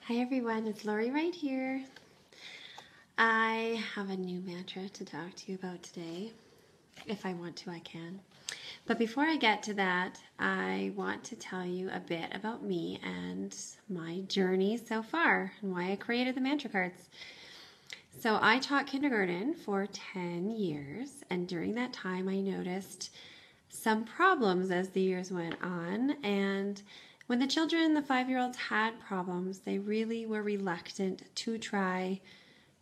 Hi everyone, it's Laurie Wright here. I have a new mantra to talk to you about today. If I want to, I can. But before I get to that, I want to tell you a bit about me and my journey so far and why I created the mantra cards. So I taught kindergarten for 10 years, and during that time I noticed some problems as the years went on. And when the children, the 5-year-olds, had problems, they really were reluctant to try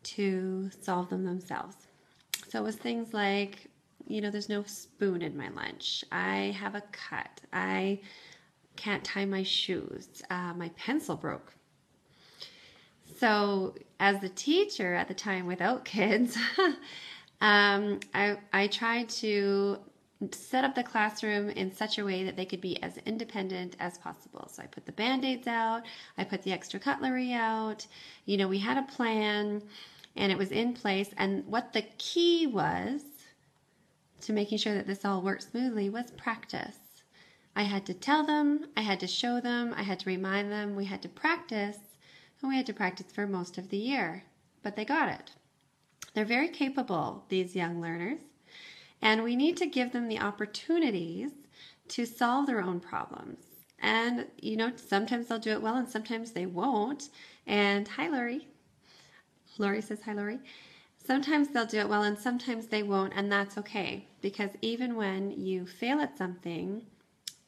to solve them themselves. So it was things like, there's no spoon in my lunch. I have a cut. I can't tie my shoes. My pencil broke. So as the teacher at the time without kids, I tried to set up the classroom in such a way that they could be as independent as possible. So I put the Band-Aids out, I put the extra cutlery out, we had a plan and it was in place. And what the key was to making sure that this all worked smoothly was practice. I had to tell them, I had to show them, I had to remind them, we had to practice, and we had to practice for most of the year. But they got it. They're very capable, these young learners. And we need to give them the opportunities to solve their own problems. And, sometimes they'll do it well and sometimes they won't. And hi, Laurie. Laurie says hi, Laurie. Sometimes they'll do it well and sometimes they won't, and that's okay. Because even when you fail at something,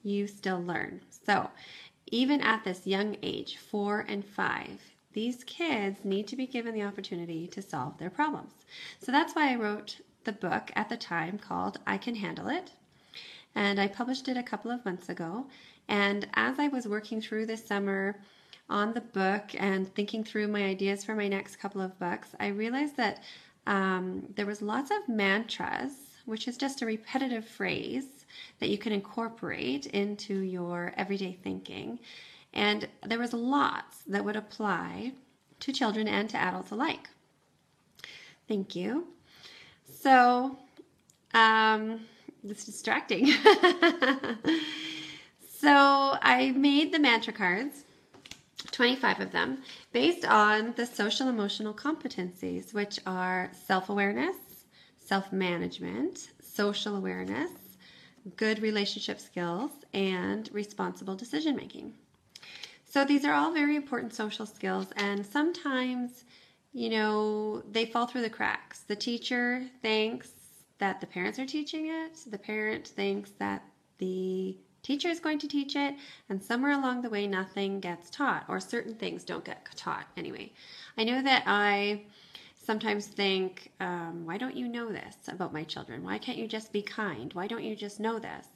you still learn. So even at this young age, 4 and 5, these kids need to be given the opportunity to solve their problems. So that's why I wrote the book at the time called I Can Handle It, and I published it a couple of months ago. And as I was working through this summer on the book and thinking through my ideas for my next couple of books, I realized that there was lots of mantras, which is just a repetitive phrase that you can incorporate into your everyday thinking. And there was lots that would apply to children and to adults alike. Thank you. So, it's distracting. So I made the mantra cards, 25 of them, based on the social emotional competencies, which are self-awareness, self-management, social awareness, good relationship skills, and responsible decision-making. So these are all very important social skills, and sometimes they fall through the cracks. The teacher thinks that the parents are teaching it. The parent thinks that the teacher is going to teach it. And somewhere along the way, nothing gets taught, or certain things don't get taught anyway. I know that I sometimes think, why don't you know this about my children? Why can't you just be kind? Why don't you just know this?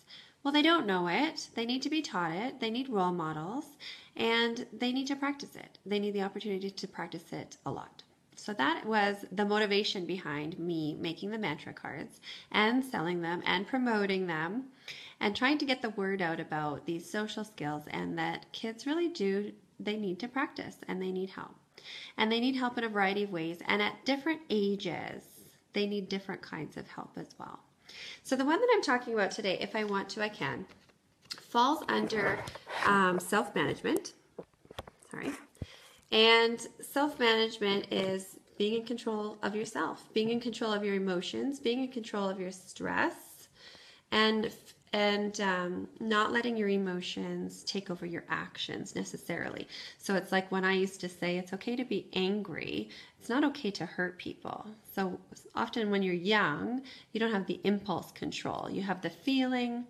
Well, they don't know it. They need to be taught it. They need role models, and they need to practice it. They need the opportunity to practice it a lot. So that was the motivation behind me making the mantra cards and selling them and promoting them and trying to get the word out about these social skills, and that kids really they need to practice and they need help. And they need help in a variety of ways, and at different ages, they need different kinds of help as well. So the one that I'm talking about today, If I Want to, I Can, falls under self-management. Sorry. And self-management is being in control of yourself, being in control of your emotions, being in control of your stress, and not letting your emotions take over your actions necessarily. So it's like when I used to say it's okay to be angry, it's not okay to hurt people. So often when you're young, you don't have the impulse control. You have the feeling,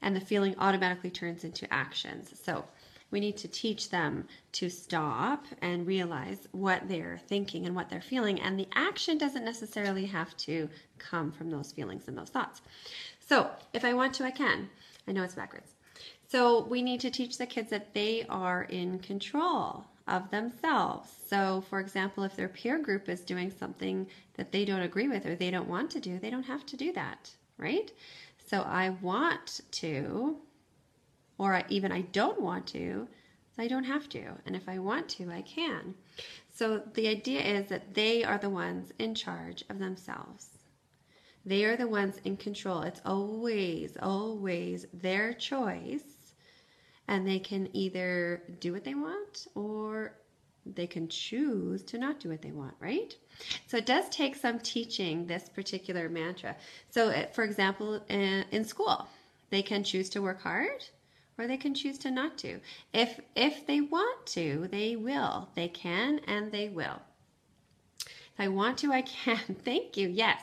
and the feeling automatically turns into actions. So we need to teach them to stop and realize what they're thinking and what they're feeling. And the action doesn't necessarily have to come from those feelings and those thoughts. So if I want to, I can. I know it's backwards. So we need to teach the kids that they are in control of themselves. So for example, if their peer group is doing something that they don't agree with or they don't want to do, they don't have to do that, right? So I want to, or even I don't want to, so I don't have to. And if I want to, I can. So the idea is that they are the ones in charge of themselves. They are the ones in control. It's always, always their choice. And they can either do what they want or they can choose to not do what they want, right? So it does take some teaching, this particular mantra. So for example, in school, they can choose to work hard or they can choose to not to. If they want to, they will. They can and they will. If I want to, I can. Thank you. Yes.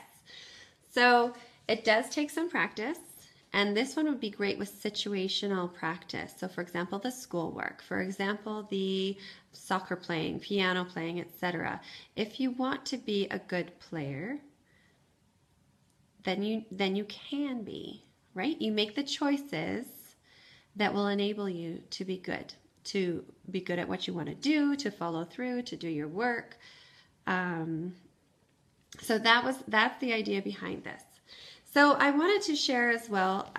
So it does take some practice. And this one would be great with situational practice. So for example, the schoolwork, for example, the soccer playing, piano playing, etc. If you want to be a good player, then you can be, right? You make the choices that will enable you to be good at what you want to do, to follow through, to do your work. So that's the idea behind this. So I wanted to share as well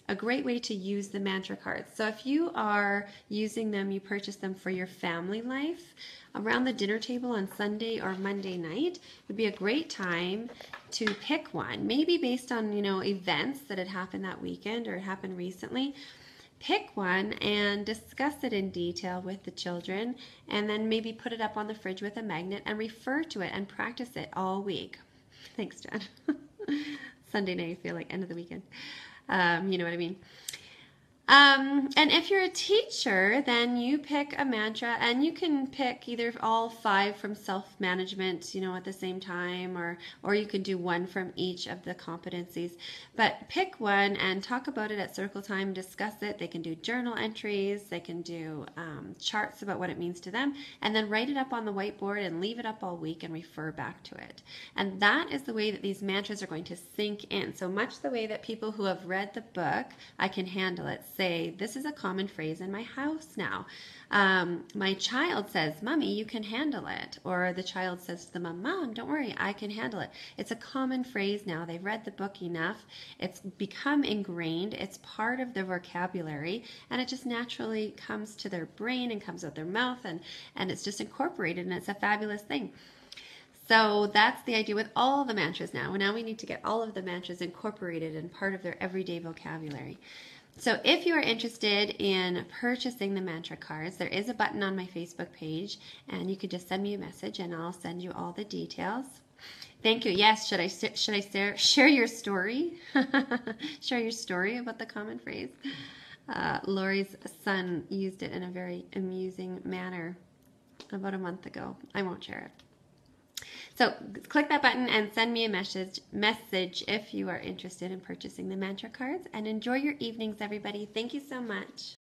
a great way to use the mantra cards. So if you are using them, you purchase them for your family life, around the dinner table on Sunday or Monday night would be a great time to pick one, maybe based on, events that had happened that weekend or happened recently. Pick one and discuss it in detail with the children, and then maybe put it up on the fridge with a magnet and refer to it and practice it all week. Thanks, Jen. Sunday night, I feel like end of the weekend. You know what I mean? And if you're a teacher, then you pick a mantra, and you can pick either all 5 from self-management, at the same time, or you can do one from each of the competencies. But pick one and talk about it at circle time, discuss it. They can do journal entries, they can do charts about what it means to them, and then write it up on the whiteboard and leave it up all week and refer back to it. And that is the way that these mantras are going to sink in. So much the way that people who have read the book, I Can Handle It, say, this is a common phrase in my house now. My child says, Mommy, you can handle it. Or the child says to the mom, Mom, don't worry, I can handle it. It's a common phrase now. They've read the book enough. It's become ingrained. It's part of their vocabulary, and it just naturally comes to their brain and comes out their mouth, and it's just incorporated, and it's a fabulous thing. So that's the idea with all the mantras now. Now we need to get all of the mantras incorporated and part of their everyday vocabulary. So if you are interested in purchasing the mantra cards, there is a button on my Facebook page, and you could just send me a message and I'll send you all the details. Thank you. Yes, should I share your story? Share your story about the common phrase? Laurie's son used it in a very amusing manner about a month ago. I won't share it. So click that button and send me a message if you are interested in purchasing the mantra cards, and enjoy your evenings, everybody. Thank you so much.